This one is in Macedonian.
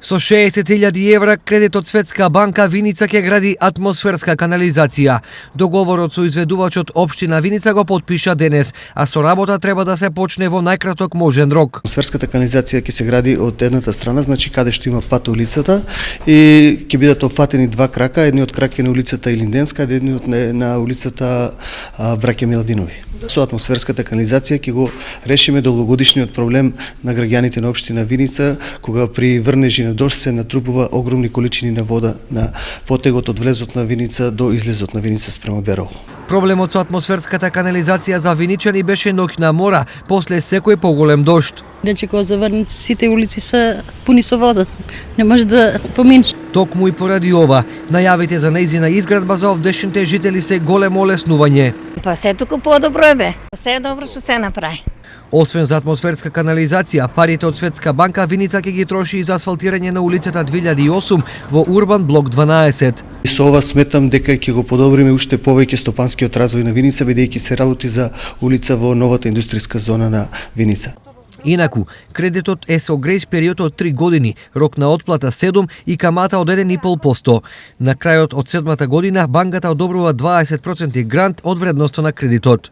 Со 60.000 евра кредит од Светска банка Виница ќе гради атмосферска канализација. Договорот со изведувачот општина Виница го потпиша денес, а со работа треба да се почне во најкраток можен рок. Атмосферската канализација ќе се гради од едната страна, значи каде што има пат улицата, и ќе бидат опфатени два крака, едниот крак е на улицата Илинденска, едниот на улицата Браќа Миладинови. Со атмосферската канализација ќе го решиме долгогодишниот проблем на граѓаните на општина Виница, кога при врнежи на дожд се натрупува огромни количини на вода на потегот од влезот на Виница до излезот на Виница спрема Берово. Проблемот со атмосферската канализација за виничани беше ноќна мора, после секој поголем дожд. Рече кога заврнат сите улици се пуни со вода. Не може да поминеш. Токму и поради ова, најавите за нејзина изградба за овдешните жители се големо олеснување. Па се туку подобро е бе. Се е добро што се направи. Освен за атмосферска канализација, парите од Светска банка Виница ќе ги троши и за асфалтирање на улицата 2008 во Урбан блок 12. И со ова сметам дека ќе го подобриме уште повеќе стопанскиот развој на Виница, бидејќи се работи за улица во новата индустријска зона на Виница. Инаку, кредитот е со грејс период од 3 години, рок на отплата 7 и камата од 1,5%. На крајот од 7-та година банката одобрува 20% грант од вредноста на кредитот.